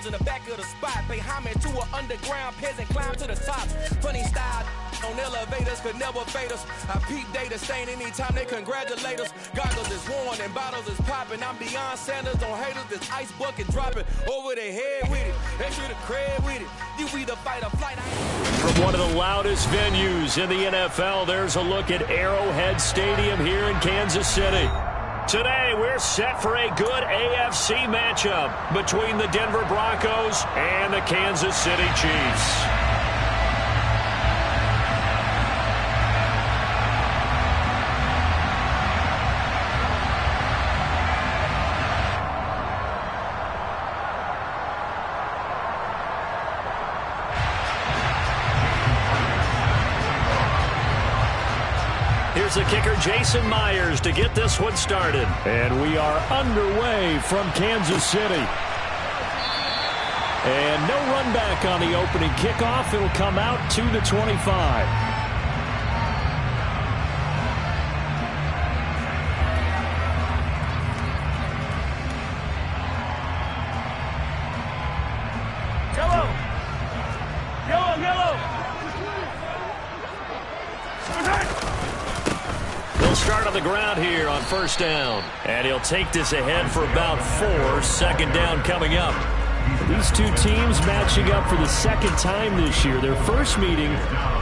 lounge in the back of the spot. Pay homage to an underground peasant, climb to the top. Funny style on elevators could never fade us. I peep data stain anytime they congratulate us. Goggles is worn and bottles is popping. I'm Deion Sanders on haters, this ice bucket dropping over their head with it. They should have cred with it. You either fight or flight. From one of the loudest venues in the NFL, there's a look at Arrowhead Stadium here in Kansas City. Today, we're set for a good AFC matchup between the Denver Broncos and the Kansas City Chiefs. Here's the kicker, Jason Myers, to get this one started. And we are underway from Kansas City. And no run back on the opening kickoff. It'll come out to the 25. Start on the ground here on first down. And he'll take this ahead for about 4. Second down coming up. These two teams matching up for the second time this year. Their first meeting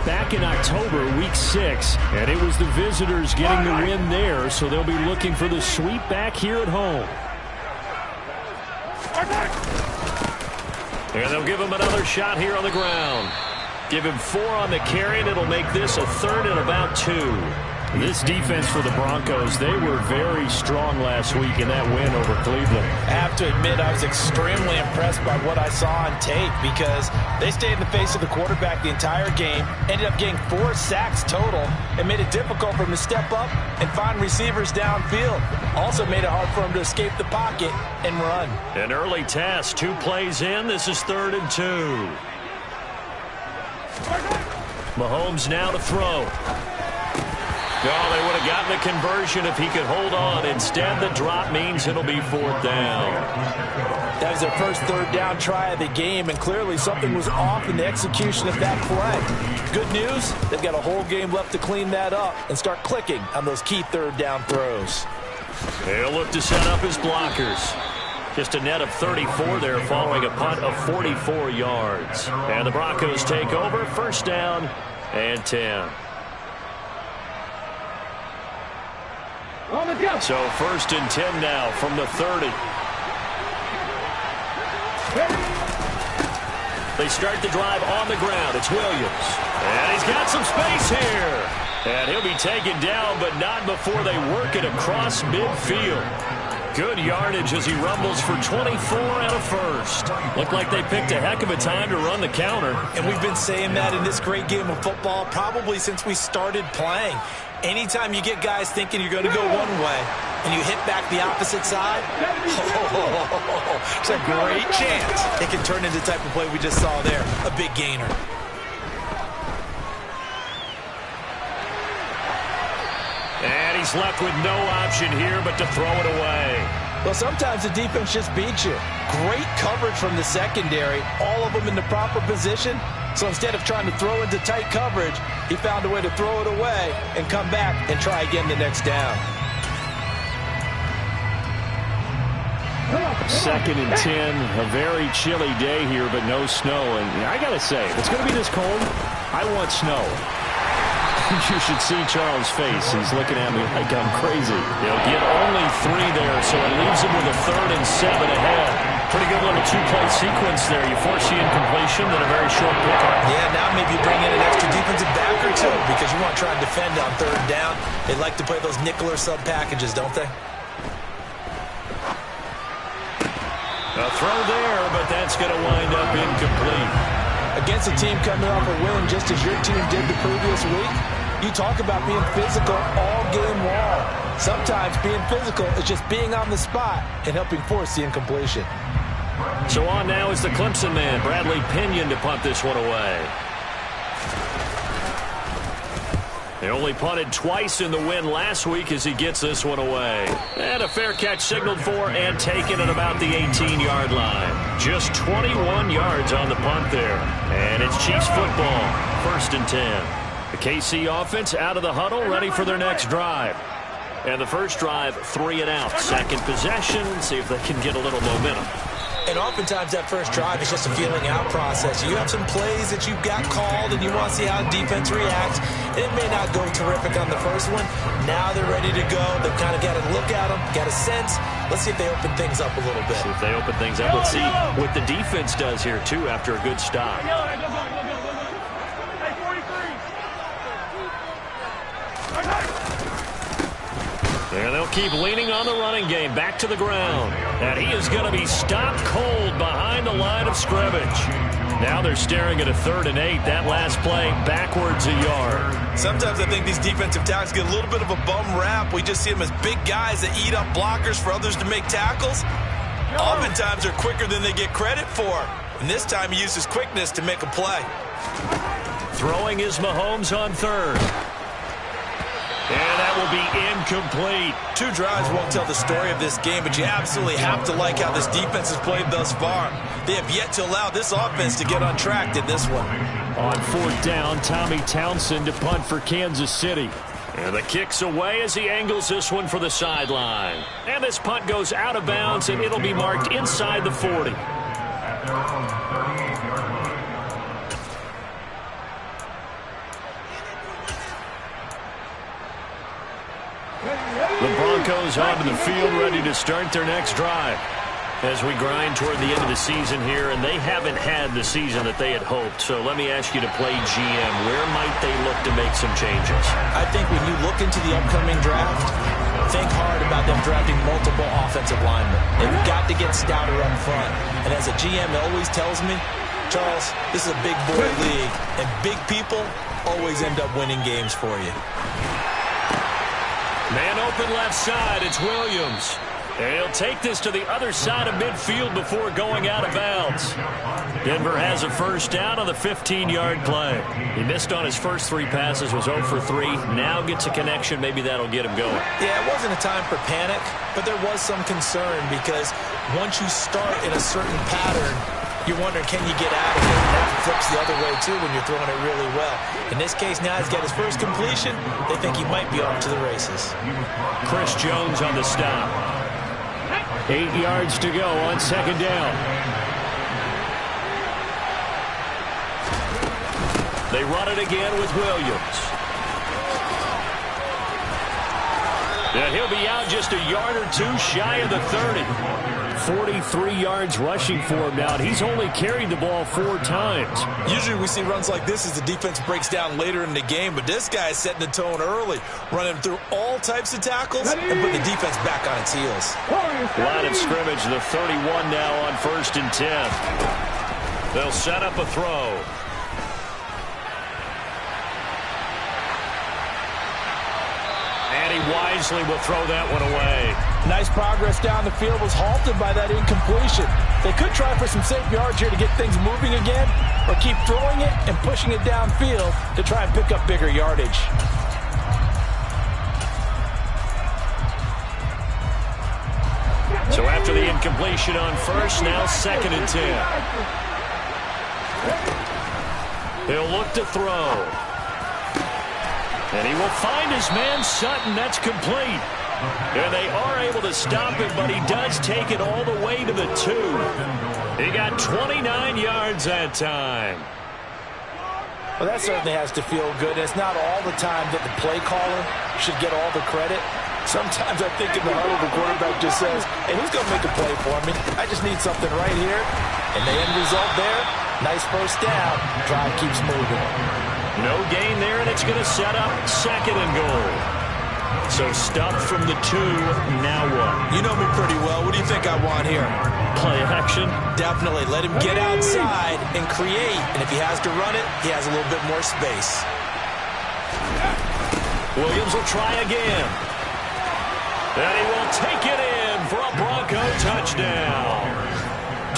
back in October, week 6. And it was the visitors getting the win there, so they'll be looking for the sweep back here at home. And they'll give him another shot here on the ground. Give him 4 on the carry, and it'll make this a 3rd and about 2. This defense for the Broncos, they were very strong last week in that win over Cleveland. I have to admit, I was extremely impressed by what I saw on tape because they stayed in the face of the quarterback the entire game, ended up getting 4 sacks total, and made it difficult for him to step up and find receivers downfield. Also made it hard for him to escape the pocket and run. An early test, 2 plays in. This is 3rd and 2. Mahomes now to throw. No, they would have gotten the conversion if he could hold on. Instead, the drop means it'll be 4th down. That was their first 3rd down try of the game, and clearly something was off in the execution of that play. Good news, they've got a whole game left to clean that up and start clicking on those key 3rd down throws. They'll look to set up his blockers. Just a net of 34 there following a punt of 44 yards. And the Broncos take over, first down and 10. So 1st and 10 now from the 30. They start the drive on the ground. It's Williams. And he's got some space here. And he'll be taken down, but not before they work it across midfield. Good yardage as he rumbles for 24 and a first. Looked like they picked a heck of a time to run the counter. And we've been saying that in this great game of football probably since we started playing. Anytime you get guys thinking you're going to go one way and you hit back the opposite side, it's a great chance it can turn into the type of play we just saw there, a big gainer. And he's left with no option here but to throw it away. Well, sometimes the defense just beats you. Great coverage from the secondary, all of them in the proper position. So instead of trying to throw into tight coverage, he found a way to throw it away and come back and try again the next down. 2nd and 10, a very chilly day here, but no snow. And I got to say, if it's going to be this cold, I want snow. You should see Charles' face. He's looking at me like I'm crazy. He'll get only 3 there, so it leaves him with a 3rd and 7 ahead. Pretty good little 2-play sequence there. You force the incompletion, then a very short pickup. Yeah, now maybe bring in an extra defensive back or 2 because you want to try and defend on 3rd down. They like to play those nickel or sub packages, don't they? A throw there, but that's going to wind up incomplete. Against a team coming off a win just as your team did the previous week, you talk about being physical all game long. Sometimes being physical is just being on the spot and helping force the incompletion. So on now is the Clemson man, Bradley Pinion, to punt this one away. They only punted twice in the win last week as he gets this one away. And a fair catch signaled for and taken at about the 18-yard line. Just 21 yards on the punt there. And it's Chiefs football, 1st and 10. The KC offense out of the huddle, ready for their next drive. And the first drive, 3 and out. Second possession, see if they can get a little momentum. And oftentimes that first drive is just a feeling out process. You have some plays that you've got called and you want to see how defense reacts. It may not go terrific on the first one. Now they're ready to go. They've kind of got to look at them, got a sense. Let's see if they open things up a little bit. See if they open things up. Let's see what the defense does here, too, after a good stop. And they'll keep leaning on the running game. Back to the ground. And he is going to be stopped cold behind the line of scrimmage. Now they're staring at a 3rd and 8. That last play backwards a yard. Sometimes I think these defensive tackles get a little bit of a bum rap. We just see them as big guys that eat up blockers for others to make tackles. Oftentimes they're quicker than they get credit for. And this time he uses quickness to make a play. Throwing is Mahomes on 3rd. And that will be incomplete. 2 drives won't tell the story of this game, but you absolutely have to like how this defense has played thus far. They have yet to allow this offense to get on track in this one. On 4th down, Tommy Townsend to punt for Kansas City. And the kick's away as he angles this one for the sideline. And this punt goes out of bounds, and it'll be marked inside the 40. The Broncos onto the field, ready to start their next drive. As we grind toward the end of the season here, and they haven't had the season that they had hoped. So let me ask you to play GM. Where might they look to make some changes? I think when you look into the upcoming draft, think hard about them drafting multiple offensive linemen. They've got to get stouter up front. And as a GM always tells me, Charles, this is a big boy league, and big people always end up winning games for you. Man open left side, it's Williams. And he'll take this to the other side of midfield before going out of bounds. Denver has a first down on the 15-yard play. He missed on his first 3 passes, was 0 for 3. Now gets a connection, maybe that'll get him going. Yeah, it wasn't a time for panic, but there was some concern because once you start in a certain pattern, you're wondering, can you get out of it? That flips the other way, too, when you're throwing it really well. In this case, now he's got his first completion. They think he might be off to the races. Chris Jones on the stop. 8 yards to go on 2nd down. They run it again with Williams. And he'll be out just a yard or 2 shy of the 30. 43 yards rushing for him now, and he's only carried the ball 4 times. Usually we see runs like this as the defense breaks down later in the game, but this guy is setting the tone early, running through all types of tackles and putting the defense back on its heels. Line of scrimmage, the 31 now on 1st and 10. They'll set up a throw. And he wisely will throw that one away. Nice progress down the field, was halted by that incompletion. They could try for some safe yards here to get things moving again, or keep throwing it and pushing it downfield to try and pick up bigger yardage. So after the incompletion on first, now 2nd and 10. He'll look to throw. And he will find his man Sutton. That's complete. And they are able to stop him, but he does take it all the way to the 2. He got 29 yards that time. Well, that certainly has to feel good. It's not all the time that the play caller should get all the credit. Sometimes I think in the huddle, the quarterback just says, hey, who's going to make a play for me? I just need something right here. And the end result there, nice first down. Drive keeps moving. No gain there, and it's going to set up 2nd and goal. So stuffed from the 2, now what? You know me pretty well. What do you think I want here? Play action? Definitely. Let him get outside and create. And if he has to run it, he has a little bit more space. Williams will try again. And he will take it in for a Bronco touchdown.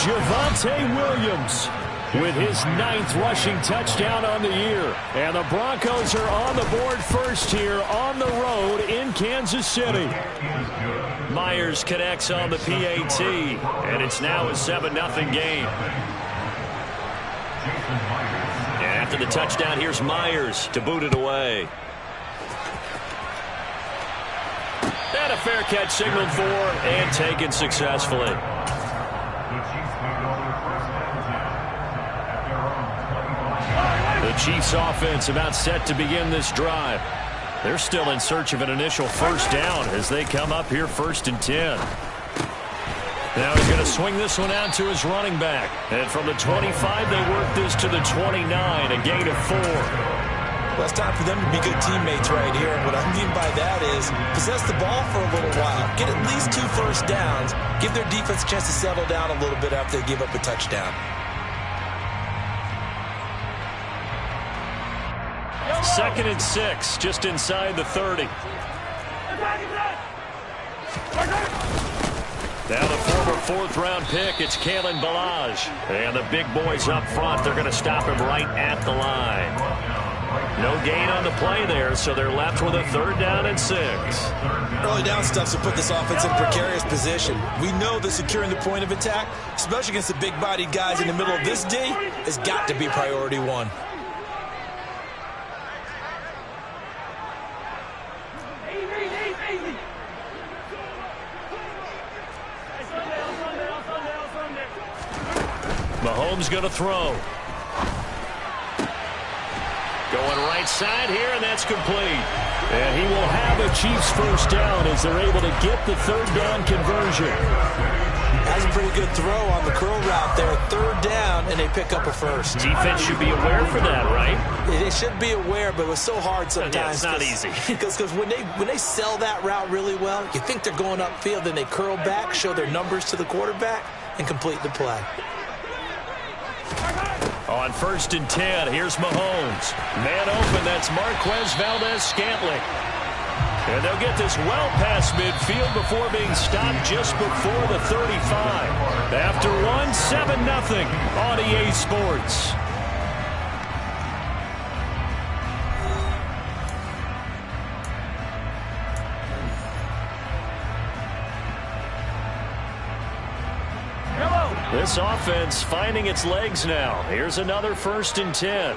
Javonte Williams with his 9th rushing touchdown on the year. And the Broncos are on the board first here on the road in Kansas City. Myers connects on the PAT, and it's now a 7-0 game. And after the touchdown, here's Myers to boot it away. And a fair catch signaled for and taken successfully. The Chiefs offense about set to begin this drive. They're still in search of an initial first down as they come up here 1st and 10. Now he's going to swing this one out to his running back. And from the 25, they work this to the 29, a gain of 4. Well, it's time for them to be good teammates right here. And what I mean by that is possess the ball for a little while. Get at least 2 first downs. Give their defense a chance to settle down a little bit after they give up a touchdown. 2nd and 6, just inside the 30. Now the former 4th-round pick, it's Kalen Ballage. And the big boys up front, they're going to stop him right at the line. No gain on the play there, so they're left with a 3rd down and 6. Early down stuff to put this offense in a precarious position. We know that securing the point of attack, especially against the big-bodied guys in the middle of this D, has got to be priority 1. Mahomes going to throw. Going right side here, and that's complete. And he will have a Chiefs first down as they're able to get the 3rd down conversion. That's a pretty good throw on the curl route there. 3rd down, and they pick up a first. Defense should be aware for that, right? They should be aware, but it was so hard sometimes. Yeah, it's not easy. Because when they sell that route really well, you think they're going upfield, then they curl back, show their numbers to the quarterback, and complete the play. On 1st and 10, here's Mahomes. Man open, that's Marquez Valdez-Scantling. And they'll get this well past midfield before being stopped just before the 35. After 7-0 on EA Sports. This offense finding its legs now. Here's another 1st and 10.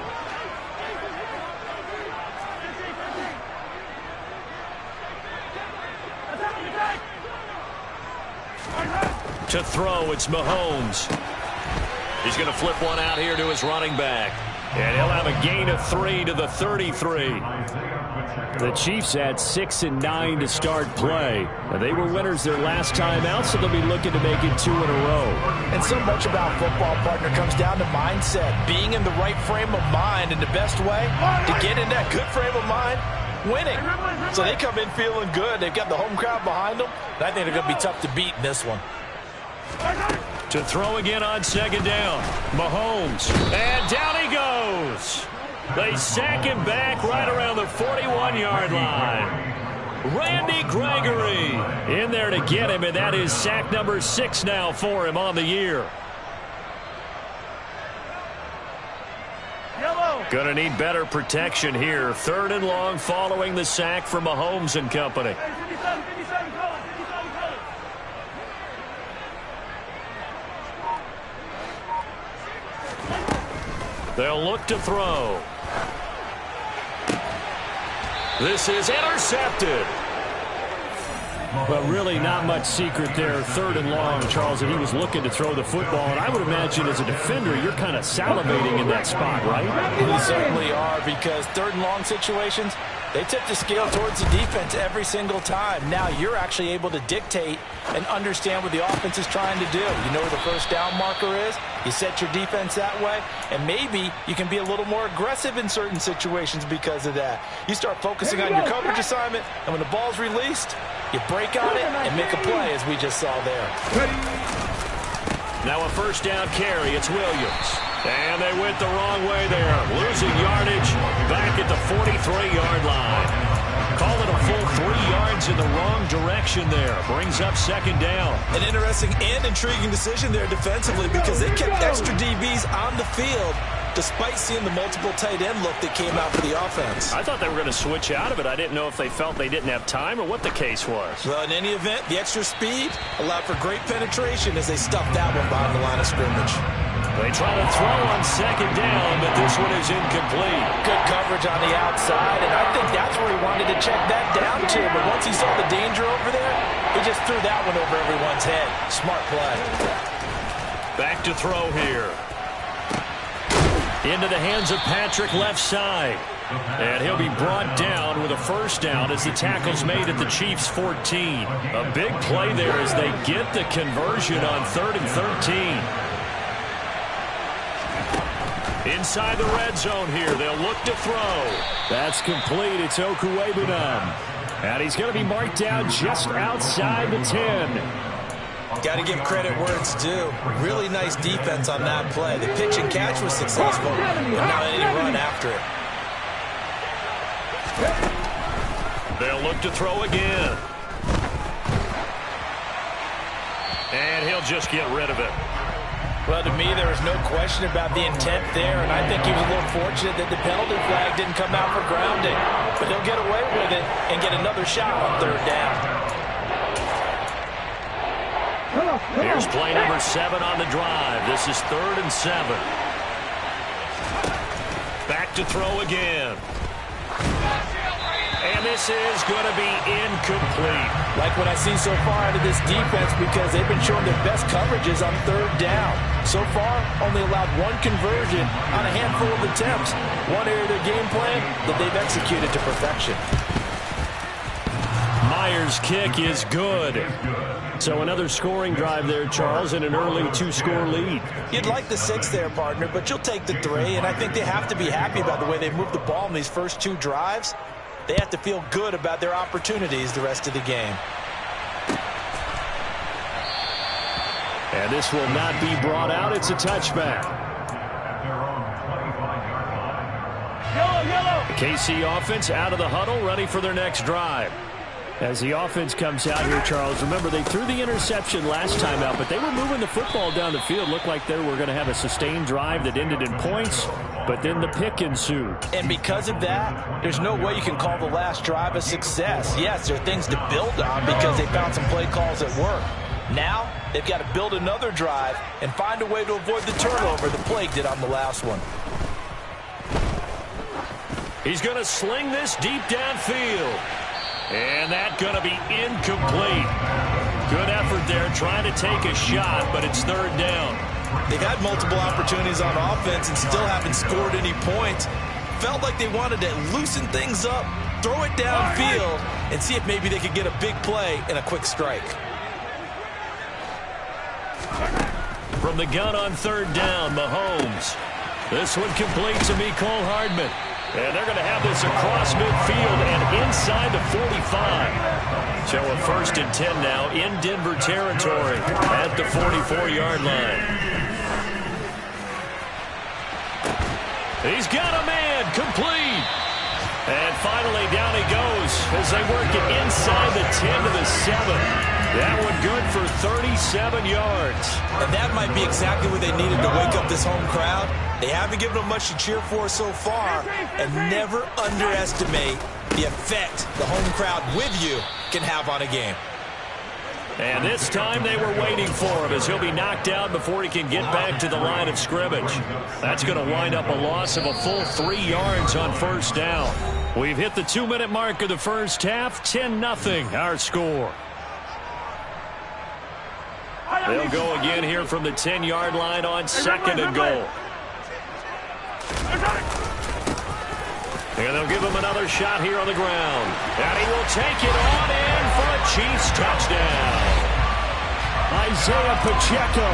To throw, it's Mahomes. He's going to flip one out here to his running back. And he'll have a gain of 3 to the 33. The Chiefs had 6 and 9 to start play. They were winners their last time out, so they'll be looking to make it 2 in a row. And so much about football, partner, comes down to mindset. Being in the right frame of mind, and the best way to get in that good frame of mind, winning. So they come in feeling good. They've got the home crowd behind them, and I think they're going to be tough to beat in this one. To throw again on 2nd down. Mahomes. And down he goes. They sack him back right around the 41-yard line. Randy Gregory in there to get him, and that is sack number 6 now for him on the year. Going to need better protection here. 3rd and long following the sack from Mahomes and company. They'll look to throw. This is intercepted. But really not much secret there. 3rd and long, Charles, and he was looking to throw the football. And I would imagine as a defender, you're kind of salivating in that spot, right? You certainly are, because 3rd and long situations, they tip the scale towards the defense every single time. Now you're actually able to dictate and understand what the offense is trying to do. You know where the first down marker is. You set your defense that way, and maybe you can be a little more aggressive in certain situations because of that. You start focusing on your coverage assignment, and when the ball's released, you break on it and make a play, as we just saw there. Now a 1st down carry. It's Williams. And they went the wrong way there. Losing yardage back at the 43-yard line. call it a full 3 yards in the wrong direction there. Brings up second down. An interesting and intriguing decision there defensively because they kept extra DBs on the field despite seeing the multiple tight end look that came out for the offense. I thought they were going to switch out of it. I didn't know if they felt they didn't have time or what the case was. Well, in any event, the extra speed allowed for great penetration as they stuffed that one behind the line of scrimmage. They try to throw on second down, but this one is incomplete. Good coverage on the outside, and I think that's where he wanted to check that down to. But once he saw the danger over there, he just threw that one over everyone's head. Smart play. Back to throw here. Into the hands of Patrick left side. And he'll be brought down with a first down as the tackle's made at the Chiefs' 14. A big play there as they get the conversion on 3rd and 13. Inside the red zone here. They'll look to throw. That's complete. It's Okuwebunam. And he's going to be marked down just outside the 10. Got to give credit where it's due. Really nice defense on that play. The pitch and catch was successful, but not any run after it. They'll look to throw again. And he'll just get rid of it. Well, to me, there was no question about the intent there, and I think he was a little fortunate that the penalty flag didn't come out for grounding. But he'll get away with it and get another shot on 3rd down. Here's play number 7 on the drive. This is 3rd and 7. Back to throw again. And this is going to be incomplete. Like what I've seen so far out of this defense because they've been showing their best coverages on 3rd down. So far, only allowed 1 conversion on a handful of attempts. One area of their game plan that they've executed to perfection. Myers' kick is good. So another scoring drive there, Charles, and an early 2-score lead. You'd like the 6 there, partner, but you'll take the 3, and I think they have to be happy about the way they've moved the ball in these first 2 drives. They have to feel good about their opportunities the rest of the game. And this will not be brought out. It's a touchback. The KC offense out of the huddle, ready for their next drive. As the offense comes out here, Charles, remember they threw the interception last time out, but they were moving the football down the field. Looked like they were going to have a sustained drive that ended in points, but then the pick ensued. And because of that, there's no way you can call the last drive a success. Yes, there are things to build on because they found some play calls that work. Now, they've got to build another drive and find a way to avoid the turnover the play did on the last one. He's going to sling this deep downfield. And that's going to be incomplete. Good effort there trying to take a shot, but it's 3rd down. They've had multiple opportunities on offense and still haven't scored any points. Felt like they wanted to loosen things up, throw it downfield, and see if maybe they could get a big play and a quick strike. From the gun on 3rd down, Mahomes. This one complete to Mecole Hardman. And they're going to have this across midfield and inside the 45. So a 1st and 10 now in Denver territory at the 44-yard line. He's got a man, complete. And finally down he goes as they work it inside the 10 to the 7. That one good for 37 yards. And that might be exactly what they needed to wake up this home crowd. They haven't given them much to cheer for so far, and never underestimate the effect the home crowd with you can have on a game. And this time they were waiting for him as he'll be knocked out before he can get back to the line of scrimmage. That's going to wind up a loss of a full 3 yards on 1st down. We've hit the 2-minute mark of the first half, 10-0 our score. They'll go again here from the 10-yard line on 2nd and goal. And they'll give him another shot here on the ground. And he will take it on in for a Chiefs touchdown. Isaiah Pacheco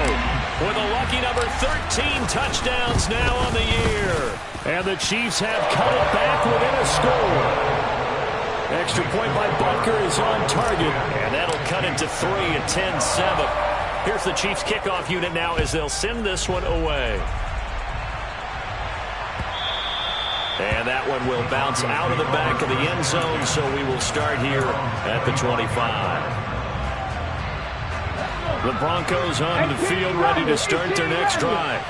with a lucky number 13 touchdowns now on the year. And the Chiefs have cut it back within a score. Extra point by Butker is on target. And that'll cut it to 3 at 10-7. Here's the Chiefs kickoff unit now as they'll send this one away. And that one will bounce out of the back of the end zone, so we will start here at the 25. The Broncos onto the field, ready to start their next drive.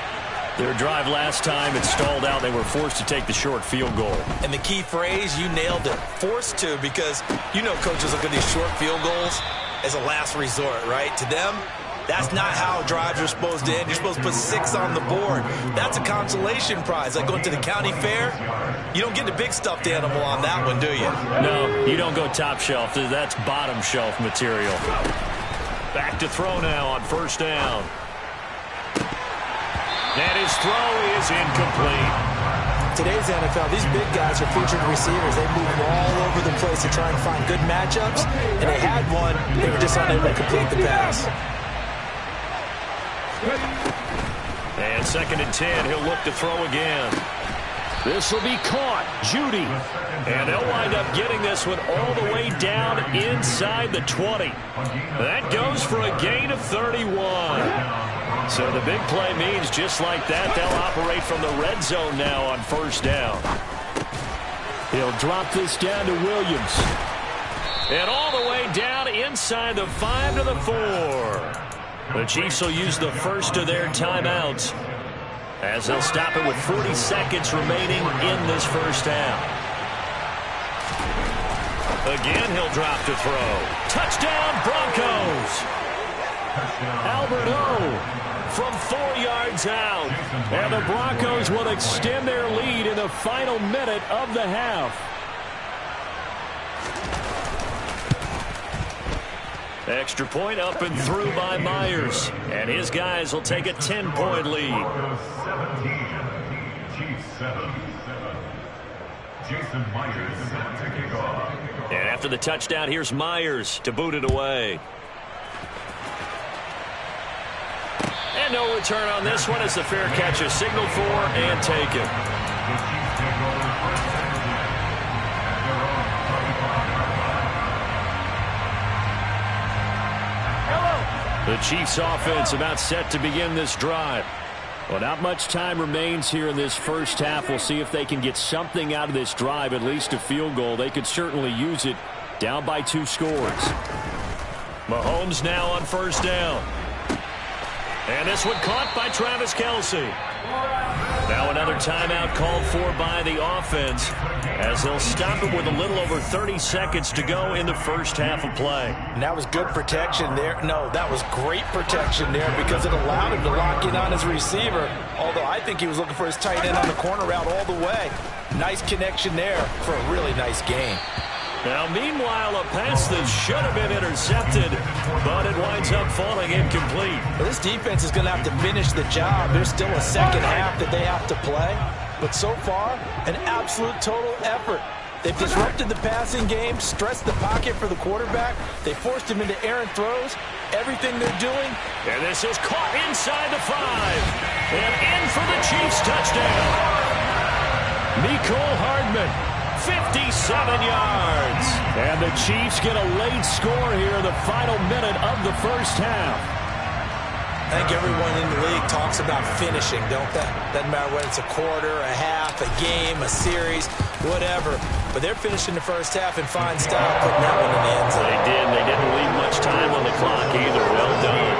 Their drive last time, it stalled out. They were forced to take the short field goal. And the key phrase, you nailed it, forced to, because you know coaches look at these short field goals as a last resort, right? To them, that's not how drives are supposed to end. You're supposed to put 6 on the board. That's a consolation prize. Like going to the county fair, you don't get the big stuffed animal on that one, do you? No, you don't go top shelf. That's bottom shelf material. Back to throw now on first down. And his throw is incomplete. Today's NFL, these big guys are featured receivers. They move all over the place to try and find good matchups, and they had one. They were just unable to complete the pass. And 2nd and 10, he'll look to throw again. This will be caught. Judy. And they'll wind up getting this one all the way down inside the 20. That goes for a gain of 31. So the big play means just like that, they'll operate from the red zone now on first down. He'll drop this down to Williams. And all the way down inside the 5 to the 4. The Chiefs will use the first of their timeouts as they'll stop it with 40 seconds remaining in this first half. Again, he'll drop to throw. Touchdown, Broncos! Albert O from 4 yards out. And the Broncos will extend their lead in the final minute of the half. Extra point up and through by Myers. And his guys will take a 10-point lead. And after the touchdown, here's Myers to boot it away. And no return on this one as the fair catch is signaled for and taken. The Chiefs offense about set to begin this drive. Well, not much time remains here in this first half. We'll see if they can get something out of this drive, at least a field goal. They could certainly use it down by 2 scores. Mahomes now on first down. And this one caught by Travis Kelce. Now another timeout called for by the offense as they'll stop it with a little over 30 seconds to go in the first half of play. And that was good protection there. No, that was great protection there because it allowed him to lock in on his receiver, although I think he was looking for his tight end on the corner route all the way. Nice connection there for a really nice gain. Now, meanwhile, a pass that should have been intercepted, but it winds up falling incomplete. Well, this defense is going to have to finish the job. There's still a second half that they have to play, but so far, an absolute total effort. They've disrupted the passing game, stressed the pocket for the quarterback. They forced him into errant throws. Everything they're doing. And this is caught inside the 5. And in for the Chiefs touchdown. Mecole Hardman. 57 yards. And the Chiefs get a late score here in the final minute of the first half. I think everyone in the league talks about finishing, don't they? Doesn't matter whether it's a quarter, a half, a game, a series, whatever. But they're finishing the first half in fine style, putting that one in the end zone. They did. They didn't leave much time on the clock either. Well done.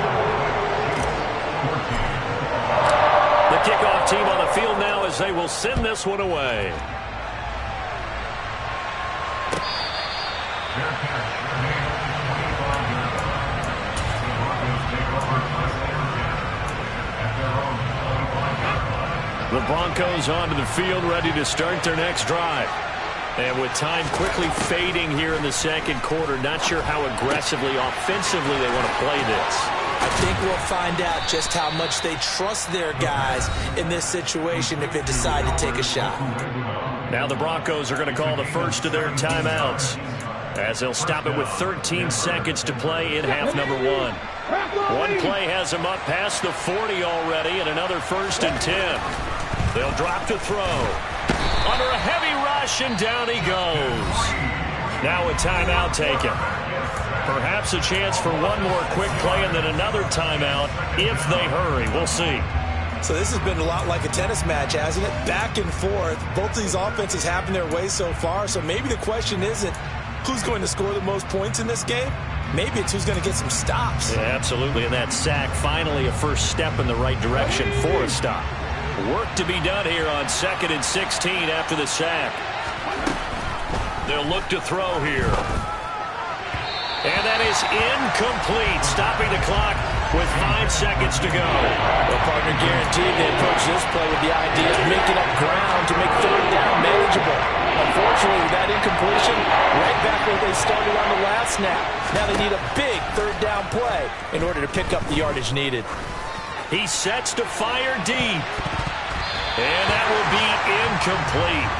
The kickoff team on the field now as they will send this one away. The Broncos onto the field, ready to start their next drive. And with time quickly fading here in the second quarter, not sure how aggressively, offensively they want to play this. I think we'll find out just how much they trust their guys in this situation if they decide to take a shot. Now the Broncos are going to call the first of their timeouts as they'll stop it with 13 seconds to play in half number 1. One play has them up past the 40 already, and another 1st and 10. They'll drop to throw. Under a heavy rush, and down he goes. Now a timeout taken. Perhaps a chance for one more quick play and then another timeout if they hurry. We'll see. So this has been a lot like a tennis match, hasn't it? Back and forth. Both of these offenses having their way so far. So maybe the question isn't who's going to score the most points in this game. Maybe it's who's going to get some stops. Yeah, absolutely. And that sack, finally a first step in the right direction for a stop. Work to be done here on 2nd and 16 after the sack. They'll look to throw here. And that is incomplete, stopping the clock with 5 seconds to go. Well, partner, guaranteed they approach this play with the idea of making up ground to make 3rd down manageable. Unfortunately, with that incompletion, right back where they started on the last snap. Now they need a big 3rd down play in order to pick up the yardage needed. He sets to fire deep. And that will be incomplete.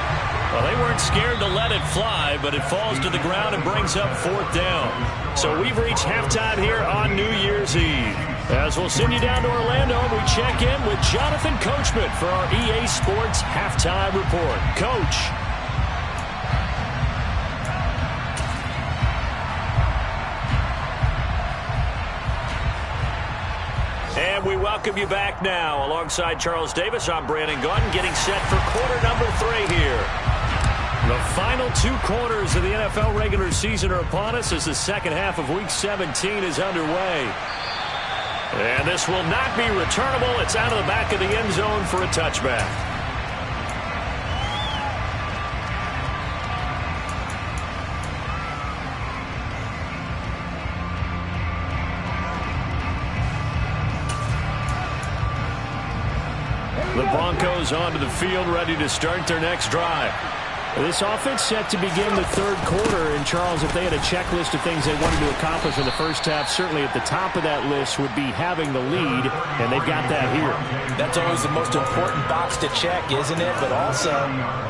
Well, they weren't scared to let it fly, but it falls to the ground and brings up 4th down. So we've reached halftime here on New Year's Eve. As we'll send you down to Orlando, we check in with Jonathan Coachman for our EA Sports Halftime Report. Coach. And we welcome you back now. Alongside Charles Davis, I'm Brandon Gaudin, getting set for quarter number 3 here. The final 2 quarters of the NFL regular season are upon us as the second half of Week 17 is underway. And this will not be returnable. It's out of the back of the end zone for a touchback. The Broncos onto the field, ready to start their next drive. This offense set to begin the 3rd quarter. And, Charles, if they had a checklist of things they wanted to accomplish in the first half, certainly at the top of that list would be having the lead, and they've got that here. That's always the most important box to check, isn't it? But also,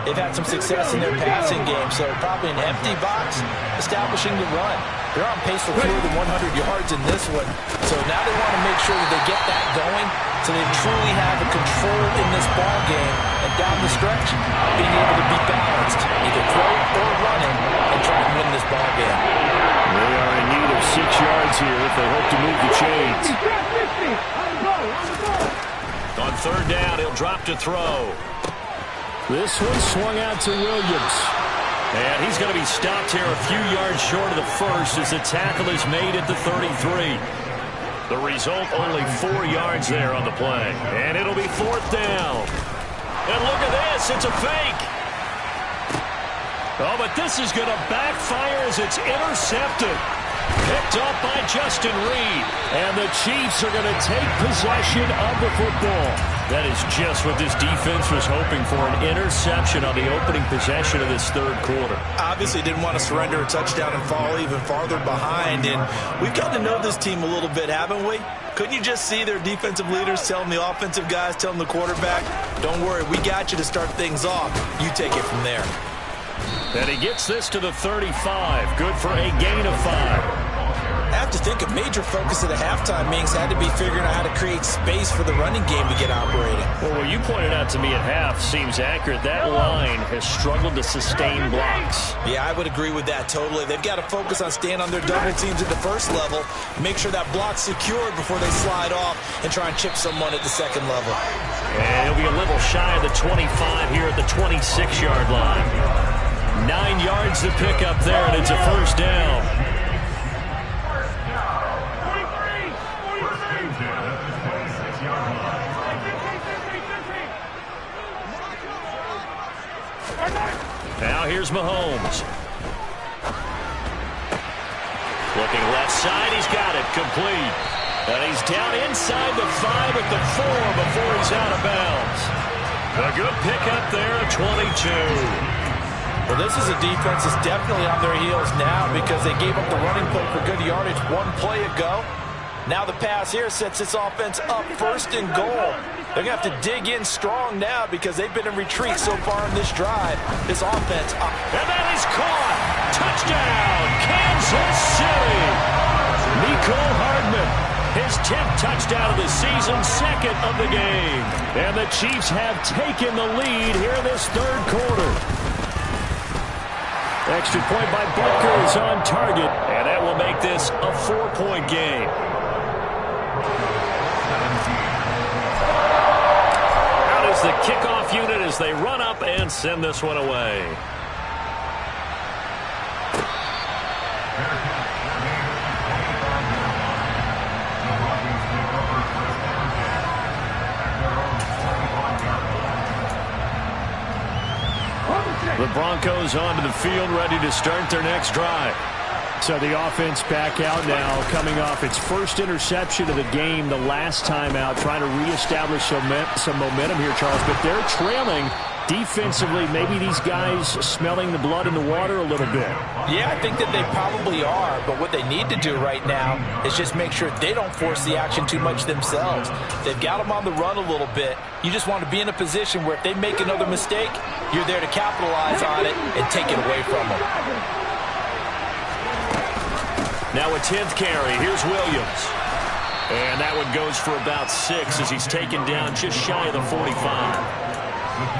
they've had some success in their passing game, so probably an empty box establishing the run. They're on pace for fewer than 100 yards in this one. So now they want to make sure that they get that going so they truly have a control in this ball game. And down the stretch, being able to be balanced, either throw or running, and try and win this ball game. They are in need of 6 yards here if they hope to move the chains. On 3rd down, he'll drop to throw. This one swung out to Williams. And he's going to be stopped here a few yards short of the first as the tackle is made at the 33. The result, only 4 yards there on the play. And it'll be 4th down. And look at this, it's a fake. Oh, but this is going to backfire as it's intercepted. Picked up by Justin Reed. And the Chiefs are going to take possession of the football. That is just what this defense was hoping for, an interception on the opening possession of this 3rd quarter. Obviously didn't want to surrender a touchdown and fall even farther behind. And we've gotten to know this team a little bit, haven't we? Couldn't you just see their defensive leaders telling the offensive guys, telling the quarterback, don't worry, we got you to start things off. You take it from there. And he gets this to the 35. Good for a gain of 5. I have to think a major focus at the halftime meetings had to be figuring out how to create space for the running game to get operating. Well, what you pointed out to me at half seems accurate. That line has struggled to sustain blocks. Yeah, I would agree with that totally. They've got to focus on staying on their double teams at the first level, make sure that block's secured before they slide off and try and chip someone at the 2nd level. And he'll be a little shy of the 25 here at the 26-yard line. 9 yards to pick up there, and it's a 1st down. Now here's Mahomes. Looking left side, he's got it, complete. And he's down inside the 5 at the 4 before he's out of bounds. A good pickup there at 22. Well, this is a defense that's definitely on their heels now because they gave up the running play for good yardage 1 play ago. Now the pass here sets this offense up 1st and goal. They're going to have to dig in strong now because they've been in retreat so far in this drive. This offense up. And that is caught. Touchdown, Kansas City. Nicole Hardman, his 10th touchdown of the season, 2nd of the game. And the Chiefs have taken the lead here in this 3rd quarter. Extra point by Butker is on target, and that will make this a 4-point game. the kickoff unit as they run up and send this one away. The Broncos onto the field, ready to start their next drive. So the offense back out now, coming off its first interception of the game the last time out, trying to reestablish some momentum here, Charles. But they're trailing defensively. Maybe these guys smelling the blood in the water a little bit. Yeah, I think that they probably are. But what they need to do right now is just make sure they don't force the action too much themselves. They've got them on the run a little bit. You just want to be in a position where if they make another mistake, you're there to capitalize on it and take it away from them. Now a 10th carry. Here's Williams. And that one goes for about 6 as he's taken down just shy of the 45.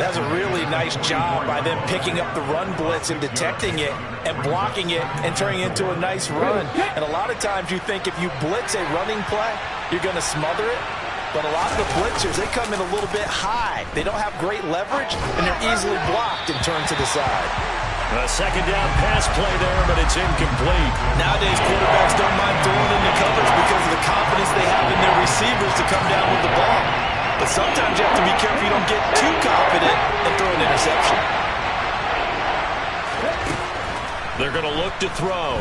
That's a really nice job by them picking up the run blitz and detecting it and blocking it and turning it into a nice run. And a lot of times you think if you blitz a running play, you're going to smother it. But a lot of the blitzers, they come in a little bit high. They don't have great leverage, and they're easily blocked and turned to the side. A second down pass play there, but it's incomplete. Nowadays, quarterbacks don't mind throwing in the coverage because of the confidence they have in their receivers to come down with the ball. But sometimes you have to be careful you don't get too confident and throw an interception. They're going to look to throw.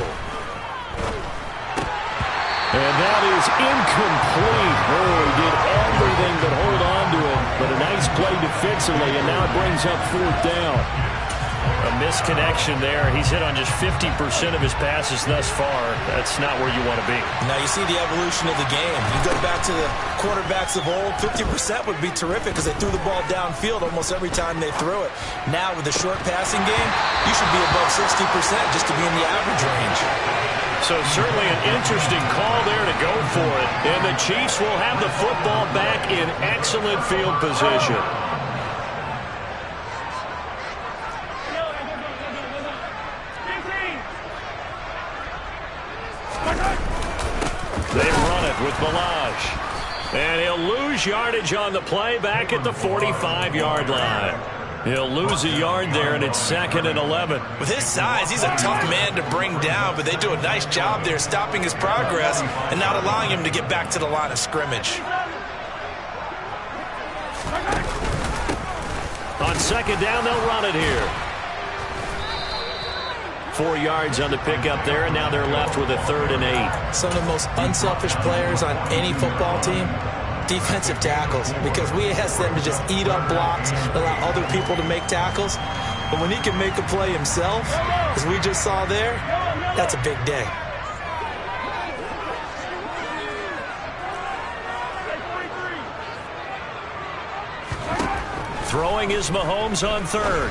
And that is incomplete. Oh, he did everything but hold on to it. But a nice play defensively, and now it brings up 4th down. A misconnection there. He's hit on just 50% of his passes thus far. That's not where you want to be. Now you see the evolution of the game. You go back to the quarterbacks of old, 50% would be terrific because they threw the ball downfield almost every time they threw it. Now with the short passing game, you should be above 60% just to be in the average range. So certainly an interesting call there to go for it. And the Chiefs will have the football back in excellent field position. They run it with Balaj. And he'll lose yardage on the play back at the 45-yard line. He'll lose a yard there, and it's 2nd and 11. With his size, he's a tough man to bring down, but they do a nice job there stopping his progress and not allowing him to get back to the line of scrimmage. On 2nd down, they'll run it here. 4 yards on the pickup there, and now they're left with a 3rd and 8. Some of the most unselfish players on any football team, defensive tackles, because we ask them to just eat up blocks, allow other people to make tackles. But when he can make a play himself, as we just saw there, that's a big day. Throwing is Mahomes on 3rd.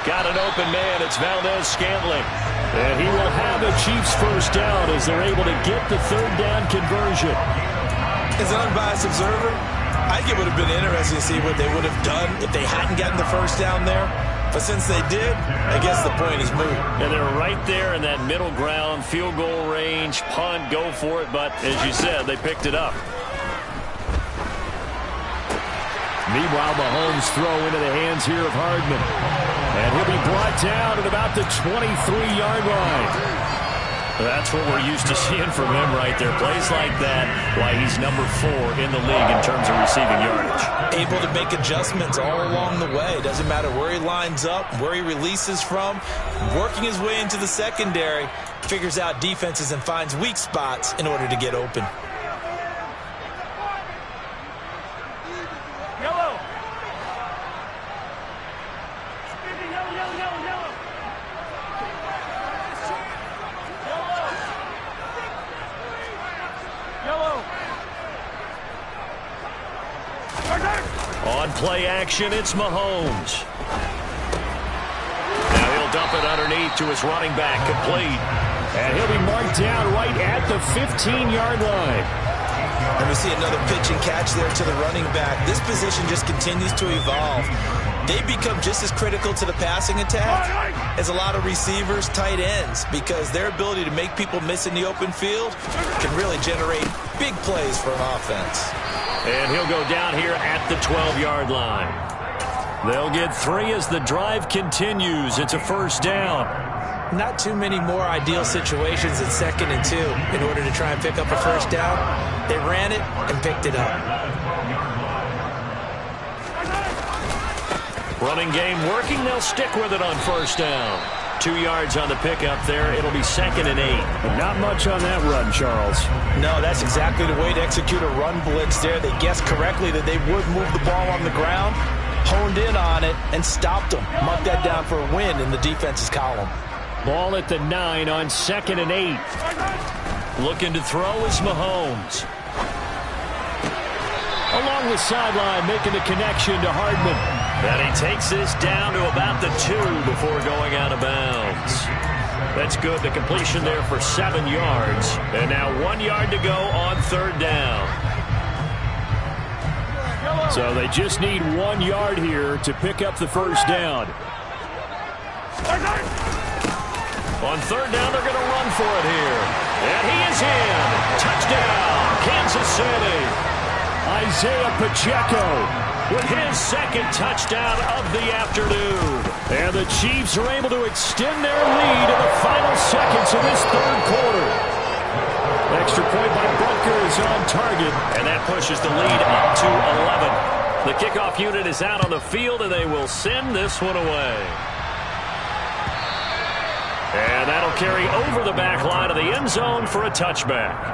Got an open man. It's Valdez-Scantling. And he will have the Chiefs first down as they're able to get the 3rd down conversion. As an unbiased observer, I think it would have been interesting to see what they would have done if they hadn't gotten the first down there. But since they did, I guess the point is moot. And they're right there in that middle ground, field goal range, punt, go for it. But as you said, they picked it up. Meanwhile, Mahomes throw into the hands here of Hardman. And he'll be brought down at about the 23-yard line. That's what we're used to seeing from him right there. Plays like that, why he's number 4 in the league in terms of receiving yardage. Able to make adjustments all along the way. Doesn't matter where he lines up, where he releases from. Working his way into the secondary, figures out defenses and finds weak spots in order to get open. On play action, it's Mahomes. Now he'll dump it underneath to his running back, complete. And he'll be marked down right at the 15-yard line. And we see another pitch and catch there to the running back. This position just continues to evolve. They become just as critical to the passing attack as a lot of receivers, tight ends, because their ability to make people miss in the open field can really generate big plays for an offense. And he'll go down here at the 12-yard line. They'll get 3 as the drive continues. It's a first down. Not too many more ideal situations at 2nd and 2 in order to try and pick up a first down. They ran it and picked it up. Running game working. They'll stick with it on first down. 2 yards on the pickup there. It'll be 2nd and 8. But not much on that run, Charles. No, that's exactly the way to execute a run blitz there. They guessed correctly that they would move the ball on the ground, honed in on it, and stopped them. Mark that down for a win in the defense's column. Ball at the 9 on 2nd and 8. Looking to throw is Mahomes. Along the sideline, making the connection to Hardman. And he takes this down to about the 2 before going out of bounds. That's good. The completion there for 7 yards. And now 1 yard to go on 3rd down. So they just need 1 yard here to pick up the first down. On 3rd down, they're going to run for it here. And he is in. Touchdown, Kansas City. Isaiah Pacheco with his 2nd touchdown of the afternoon. And the Chiefs are able to extend their lead in the final seconds of this 3rd quarter. Extra point by Bunker is on target. And that pushes the lead up to 11. The kickoff unit is out on the field, and they will send this one away. And that'll carry over the back line of the end zone for a touchback.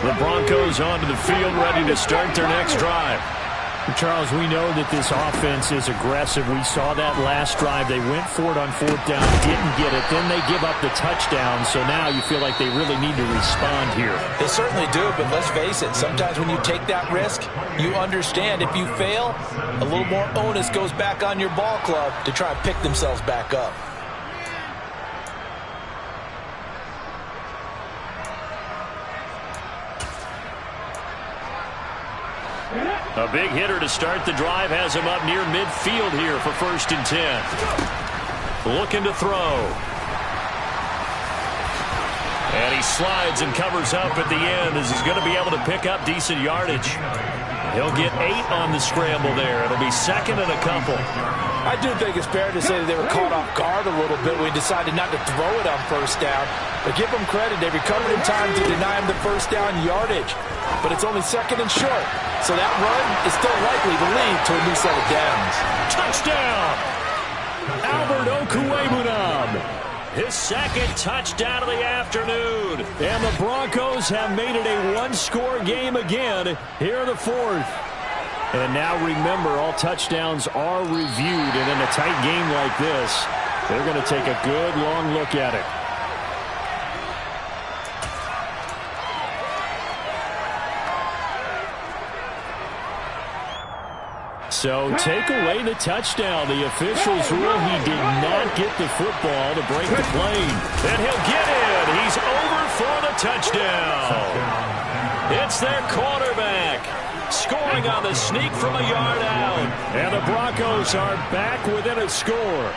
The Broncos onto the field, ready to start their next drive. Charles, we know that this offense is aggressive. We saw that last drive. They went for it on 4th down, didn't get it. Then they give up the touchdown. So now you feel like they really need to respond here. They certainly do, but let's face it. Sometimes when you take that risk, you understand if you fail, a little more onus goes back on your ball club to try and pick themselves back up. A big hitter to start the drive has him up near midfield here for 1st and 10. Looking to throw. And he slides and covers up at the end as he's going to be able to pick up decent yardage. He'll get 8 on the scramble there. It'll be 2nd and a couple. I do think it's fair to say that they were caught off guard a little bit when he decided not to throw it on 1st down. But give them credit. They recovered in time to deny him the 1st down yardage. But it's only 2nd and short. So that run is still likely to lead to a new set of downs. Touchdown! Albert Okwuegbunam. His 2nd touchdown of the afternoon. And the Broncos have made it a one-score game again here in the 4th. And now remember, all touchdowns are reviewed. And in a tight game like this, they're going to take a good long look at it. So take away the touchdown. The officials rule he did not get the football to break the plane. And he'll get in. He's over for the touchdown. It's their quarterback scoring on the sneak from a yard out. And the Broncos are back within a score.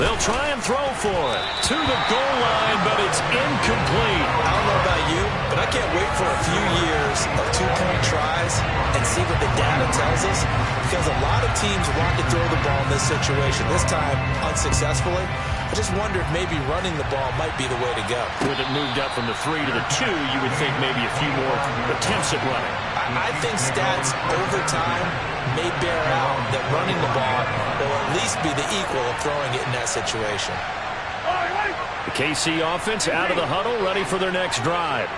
They'll try and throw for it to the goal line, but it's incomplete. I don't know about you, but I can't wait for a few years of two-point tries and see what the data tells us, because a lot of teams want to throw the ball in this situation, this time unsuccessfully. I just wonder if maybe running the ball might be the way to go. With it moved up from the 3 to the 2, you would think maybe a few more attempts at running. I think stats over time may bear out that running the ball will at least be the equal of throwing it in that situation. The KC offense out of the huddle, ready for their next drive.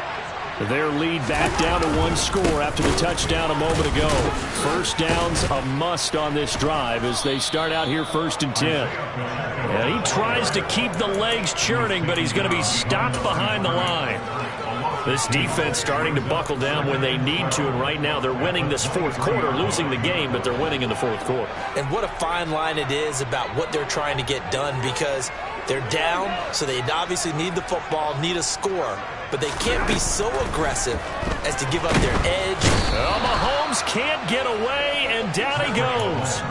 Their lead back down to 1 score after the touchdown a moment ago. First down's a must on this drive as they start out here 1st and 10. And he tries to keep the legs churning, but he's going to be stopped behind the line. This defense starting to buckle down when they need to, and right now they're winning this 4th quarter, losing the game, but they're winning in the 4th quarter. And what a fine line it is about what they're trying to get done, because they're down, so they obviously need the football, need a score, but they can't be so aggressive as to give up their edge. Well, Mahomes can't get away, and down he goes.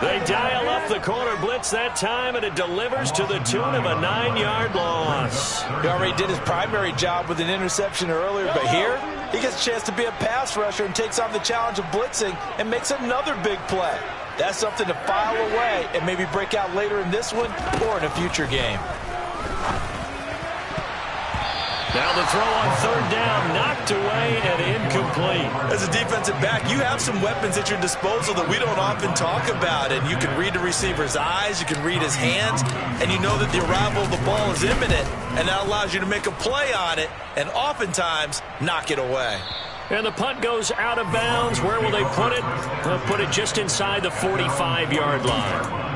They dial the corner blitz that time, and it delivers to the tune of a 9-yard loss. He already did his primary job with an interception earlier, but here he gets a chance to be a pass rusher and takes on the challenge of blitzing and makes another big play. That's something to file away and maybe break out later in this one or in a future game. Now the throw on third down, knocked away and incomplete. As a defensive back, you have some weapons at your disposal that we don't often talk about. And you can read the receiver's eyes, you can read his hands, and you know that the arrival of the ball is imminent. And that allows you to make a play on it and oftentimes knock it away. And the punt goes out of bounds. Where will they put it? They'll put it just inside the 45-yard line.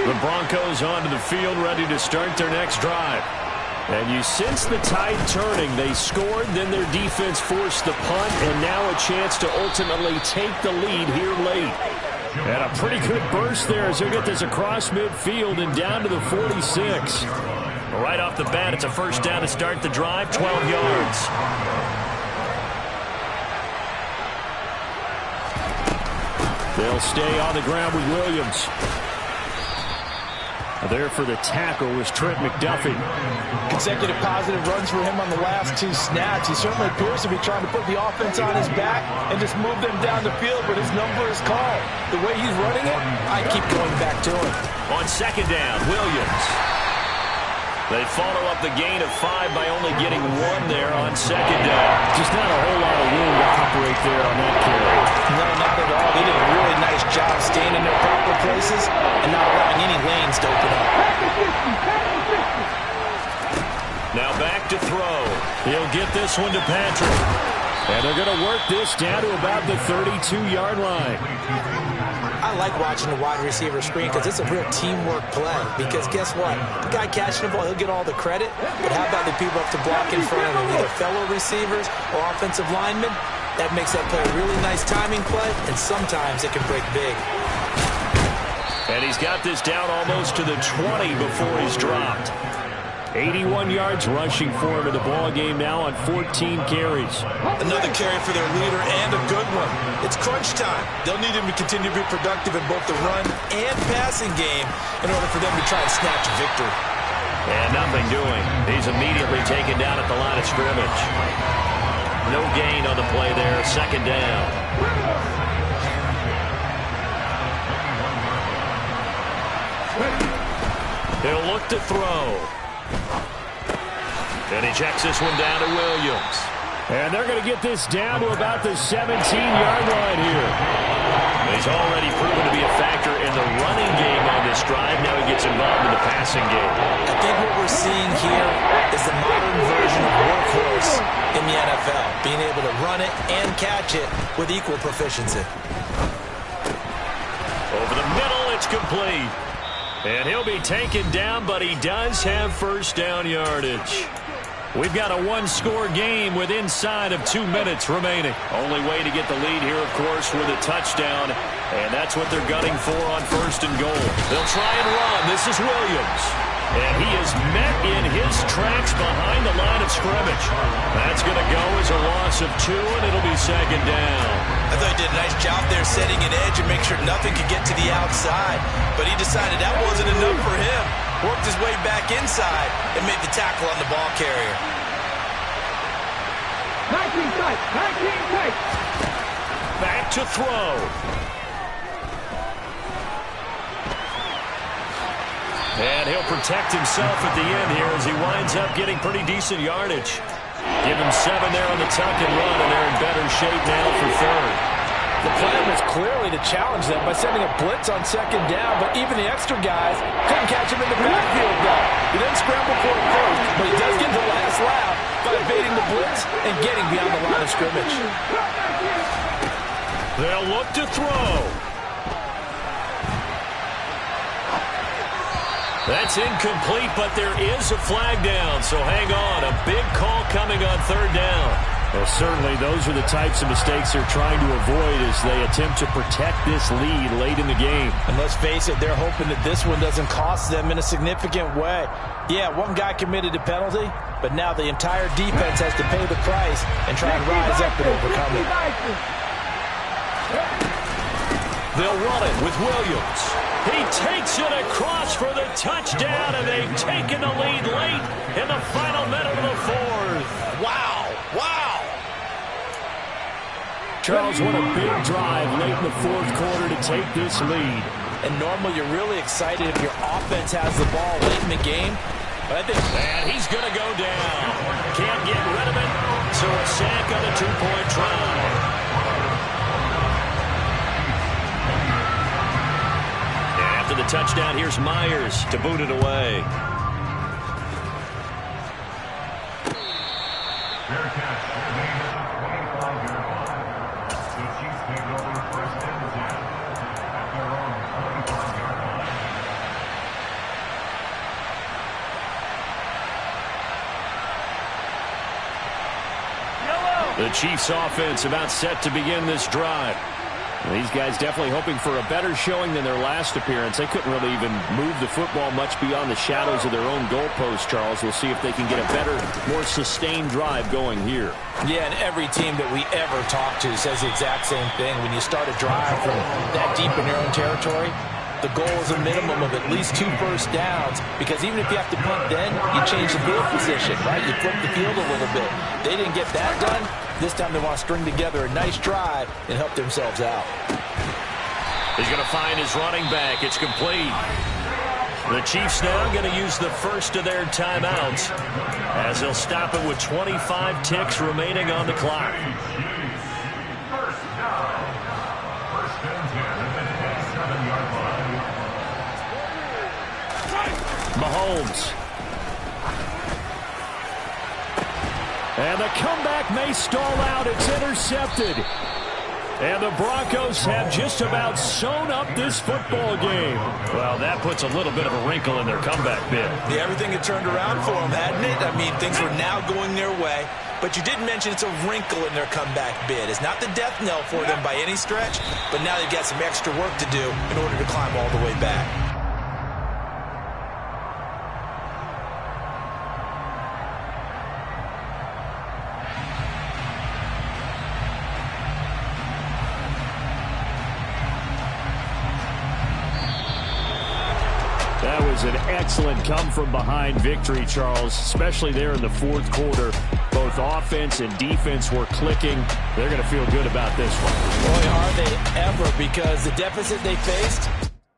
The Broncos onto the field, ready to start their next drive. And you sense the tide turning. They scored, then their defense forced the punt, and now a chance to ultimately take the lead here late. And a pretty good burst there as they get this across midfield and down to the 46. Right off the bat, it's a first down to start the drive, 12 yards. They'll stay on the ground with Williams. There for the tackle was Trent McDuffie. Consecutive positive runs for him on the last 2 snaps. He certainly appears to be trying to put the offense on his back and just move them down the field, but his number is called. The way he's running it, I keep going back to him. On second down, Williams. They follow up the gain of 5 by only getting 1 there on second down. Just not a whole lot of room to operate there on that carry. No, not at all. They did a really nice job staying in their proper places and not allowing any lanes to open up. Now back to throw. He'll get this one to Patrick. And they're going to work this down to about the 32-yard line. I like watching the wide receiver screen because it's a real teamwork play. Because guess what? The guy catching the ball, he'll get all the credit. But how about the people up to block in front of him, either fellow receivers or offensive linemen? That makes that play a really nice timing play, and sometimes it can break big. And he's got this down almost to the 20 before he's dropped. 81 yards rushing for him in the ball game now on 14 carries. Another carry for their leader and a good one. It's crunch time. They'll need him to continue to be productive in both the run and passing game in order for them to try and snatch a victory. And nothing doing. He's immediately taken down at the line of scrimmage. No gain on the play there. Second down. He'll look to throw. And he checks this one down to Williams. And they're going to get this down to about the 17-yard line here. He's already proven to be a factor in the running game on this drive. Now he gets involved in the passing game. I think what we're seeing here is the modern version of workhorse in the NFL, being able to run it and catch it with equal proficiency. Over the middle, it's complete. And he'll be taken down, but he does have first down yardage. We've got a one-score game with inside of 2 minutes remaining. Only way to get the lead here, of course, with a touchdown. And that's what they're gunning for on first and goal. They'll try and run. This is Williams. And he is met in his tracks behind the line of scrimmage. That's going to go as a loss of 2, and it'll be second down. I thought he did a nice job there setting an edge and make sure nothing could get to the outside. But he decided that wasn't enough for him. Worked his way back inside and made the tackle on the ball carrier. 19 tight, 19 tight. Back to throw. And he'll protect himself at the end here as he winds up getting pretty decent yardage. Give him 7 there on the tuck and run, and they're in better shape now for third. The plan was clearly to challenge them by sending a blitz on second down, but even the extra guys couldn't catch him in the backfield though. He didn't scramble for it first, but he does get the last laugh by evading the blitz and getting beyond the line of scrimmage. They'll look to throw. That's incomplete, but there is a flag down, so hang on. A big call coming on third down. Well, certainly those are the types of mistakes they're trying to avoid as they attempt to protect this lead late in the game. And let's face it, they're hoping that this one doesn't cost them in a significant way. Yeah, one guy committed a penalty, but now the entire defense has to pay the price and try and rise up and overcome it. They'll run it with Williams. He takes it across for the touchdown, and they've taken the lead late in the final minute of the fourth. Wow, wow. Charles, what a big drive late in the fourth quarter to take this lead. And normally you're really excited if your offense has the ball late in the game. But I think, and he's going to go down. Can't get rid of it, so a sack on the two-point try. After the touchdown, here's Myers to boot it away. The Chiefs offense about set to begin this drive. These guys definitely hoping for a better showing than their last appearance. They couldn't really even move the football much beyond the shadows of their own goalpost, Charles. We'll see if they can get a better, more sustained drive going here. Yeah, and every team that we ever talk to says the exact same thing. When you start a drive from that deep in your own territory, the goal is a minimum of at least 2 first downs, because even if you have to punt then, you change the field position, right? You flip the field a little bit. They didn't get that done. This time they want to string together a nice drive and help themselves out. He's going to find his running back. It's complete. The Chiefs now going to use the first of their timeouts as they'll stop it with 25 ticks remaining on the clock. Mahomes. And the comeback may stall out. It's intercepted. And the Broncos have just about sewn up this football game. Well, that puts a little bit of a wrinkle in their comeback bid. Yeah, everything had turned around for them, hadn't it? I mean, things were now going their way. But you did mention it's a wrinkle in their comeback bid. It's not the death knell for them by any stretch, but now they've got some extra work to do in order to climb all the way back. That was an excellent come-from-behind victory, Charles, especially there in the fourth quarter. Both offense and defense were clicking. They're going to feel good about this one. Boy, are they ever, because the deficit they faced